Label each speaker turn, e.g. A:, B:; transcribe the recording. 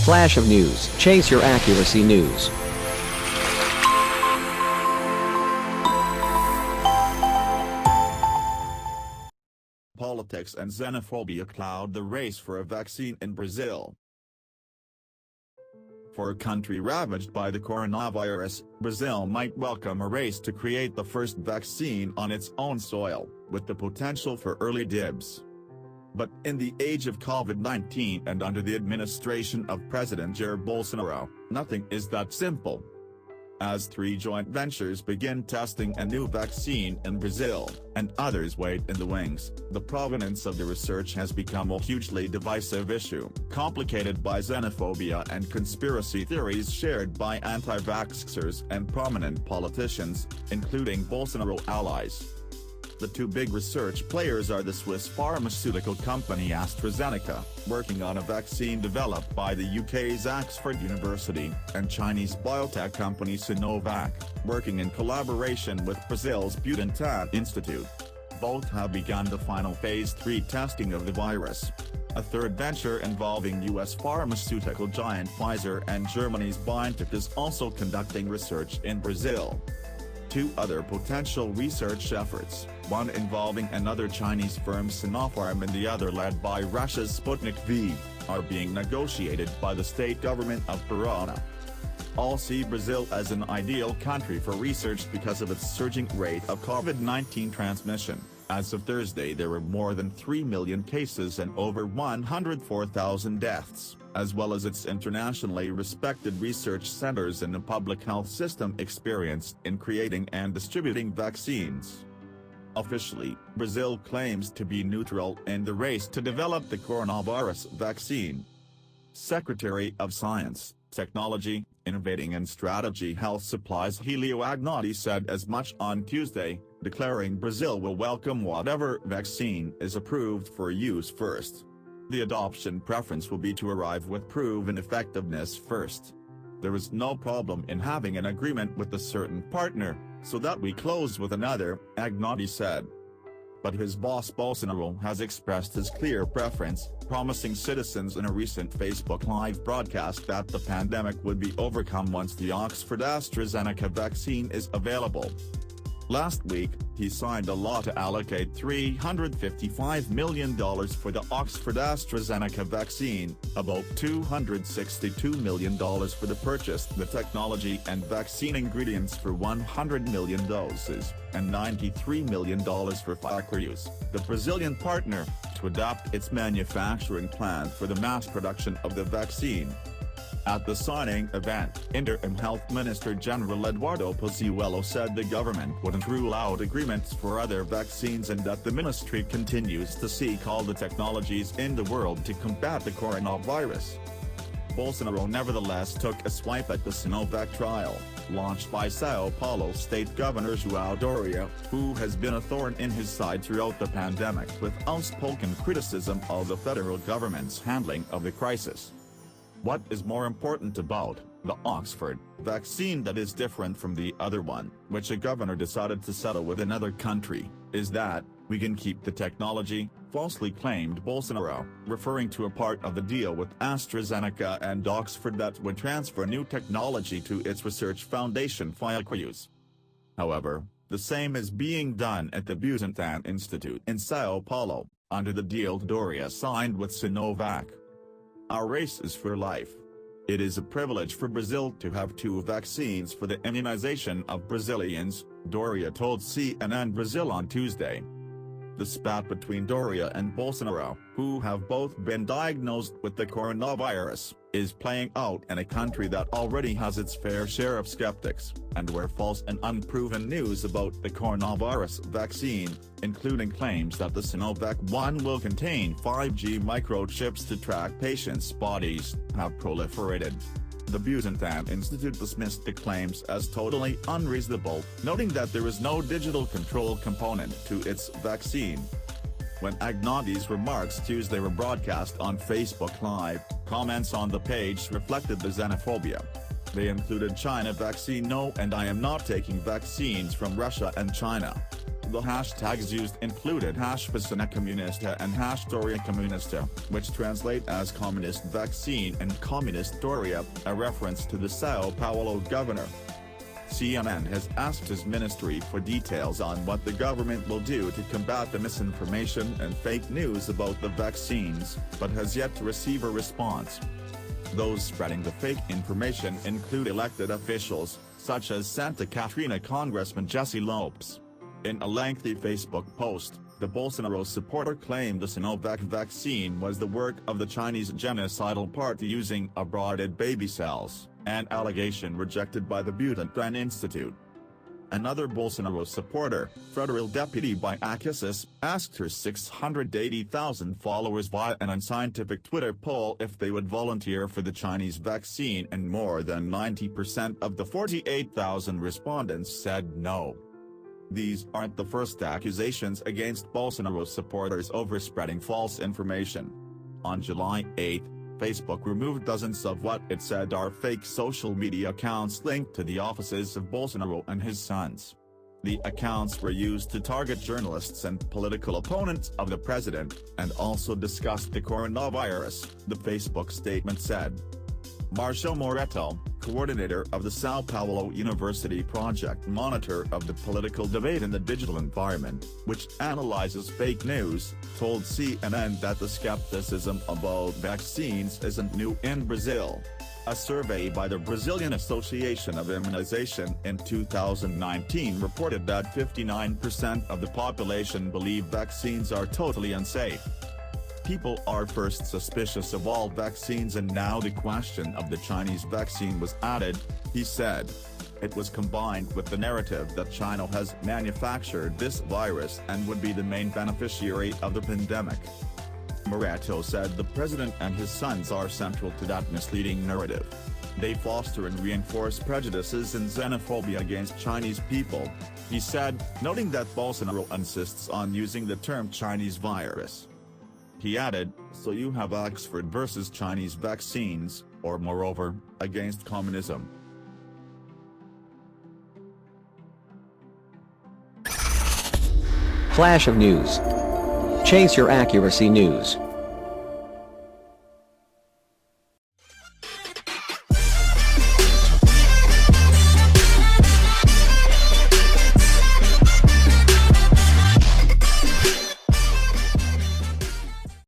A: Flash of news. Chase your accuracy news.
B: Politics and xenophobia cloud the race for a vaccine in Brazil. For a country ravaged by the coronavirus, Brazil might welcome a race to create the first vaccine on its own soil, with the potential for early dibs. But in the age of COVID-19 and under the administration of President Jair Bolsonaro, nothing is that simple. As 3 joint ventures begin testing a new vaccine in Brazil, and others wait in the wings, the provenance of the research has become a hugely divisive issue, complicated by xenophobia and conspiracy theories shared by anti-vaxxers and prominent politicians, including Bolsonaro allies. The 2 big research players are the Swiss pharmaceutical company AstraZeneca, working on a vaccine developed by the UK's Oxford University, and Chinese biotech company Sinovac, working in collaboration with Brazil's Butantan Institute. Both have begun the final phase 3 testing of the virus. A third venture involving US pharmaceutical giant Pfizer and Germany's BioNTech is also conducting research in Brazil. 2 other potential research efforts, one involving another Chinese firm Sinopharm and the other led by Russia's Sputnik V, are being negotiated by the state government of Paraná. All see Brazil as an ideal country for research because of its surging rate of COVID-19 transmission. As of Thursday, there were more than 3 million cases and over 104,000 deaths, as well as its internationally respected research centers and a public health system experienced in creating and distributing vaccines. Officially, Brazil claims to be neutral in the race to develop the coronavirus vaccine. Secretary of Science, Technology, Innovating and Strategy Health Supplies Helio Agnati said as much on Tuesday, declaring Brazil will welcome whatever vaccine is approved for use first. The adoption preference will be to arrive with proven effectiveness first. There is no problem in having an agreement with a certain partner, so that we close with another, Agnati said. But his boss Bolsonaro has expressed his clear preference, promising citizens in a recent Facebook Live broadcast that the pandemic would be overcome once the Oxford AstraZeneca vaccine is available. Last week, he signed a law to allocate $355 million for the Oxford AstraZeneca vaccine, about $262 million for the purchase, the technology and vaccine ingredients for 100 million doses, and $93 million for Fiocruz, the Brazilian partner, to adapt its manufacturing plant for the mass production of the vaccine. At the signing event, Interim Health Minister General Eduardo Pazuello said the government wouldn't rule out agreements for other vaccines and that the ministry continues to seek all the technologies in the world to combat the coronavirus. Bolsonaro nevertheless took a swipe at the Sinovac trial, launched by São Paulo State Governor João Doria, who has been a thorn in his side throughout the pandemic with outspoken criticism of the federal government's handling of the crisis. What is more important about the Oxford vaccine that is different from the other one, which a governor decided to settle with another country, is that we can keep the technology, falsely claimed Bolsonaro, referring to a part of the deal with AstraZeneca and Oxford that would transfer new technology to its research foundation Fiocruz. However, the same is being done at the Butantan Institute in São Paulo, under the deal Doria signed with Sinovac. Our race is for life. It is a privilege for Brazil to have 2 vaccines for the immunization of Brazilians, Doria told CNN Brazil on Tuesday. The spat between Doria and Bolsonaro, who have both been diagnosed with the coronavirus, is playing out in a country that already has its fair share of skeptics, and where false and unproven news about the coronavirus vaccine, including claims that the Sinovac one will contain 5G microchips to track patients' bodies, have proliferated. The Butantan Institute dismissed the claims as totally unreasonable, noting that there is no digital control component to its vaccine. When Agnati's remarks Tuesday were broadcast on Facebook Live, comments on the page reflected the xenophobia. They included China vaccine no and I am not taking vaccines from Russia and China. The hashtags used included #Vacina Comunista and #Doria Comunista, which translate as Communist Vaccine and Communist Doria, a reference to the Sao Paulo governor. CNN has asked his ministry for details on what the government will do to combat the misinformation and fake news about the vaccines, but has yet to receive a response. Those spreading the fake information include elected officials, such as Santa Catarina Congressman Jesse Lopes. In a lengthy Facebook post, the Bolsonaro supporter claimed the Sinovac vaccine was the work of the Chinese genocidal party using aborted baby cells, an allegation rejected by the Butantan Institute. Another Bolsonaro supporter, federal deputy by Akasis, asked her 680,000 followers via an unscientific Twitter poll if they would volunteer for the Chinese vaccine, and more than 90% of the 48,000 respondents said no. These aren't the first accusations against Bolsonaro supporters over spreading false information. On July 8, Facebook removed dozens of what it said are fake social media accounts linked to the offices of Bolsonaro and his sons. The accounts were used to target journalists and political opponents of the president, and also discussed the coronavirus, the Facebook statement said. Marcio Moreto, coordinator of the Sao Paulo University project monitor of the political debate in the digital environment, which analyzes fake news, told CNN that the skepticism about vaccines isn't new in Brazil. A survey by the Brazilian Association of Immunization in 2019 reported that 59% of the population believe vaccines are totally unsafe. People are first suspicious of all vaccines, and now the question of the Chinese vaccine was added, he said. It was combined with the narrative that China has manufactured this virus and would be the main beneficiary of the pandemic. Moreto said the president and his sons are central to that misleading narrative. They foster and reinforce prejudices and xenophobia against Chinese people, he said, noting that Bolsonaro insists on using the term Chinese virus. He added, so you have Oxford versus Chinese vaccines, or moreover, against communism.
A: Flash of news. Chase your accuracy news.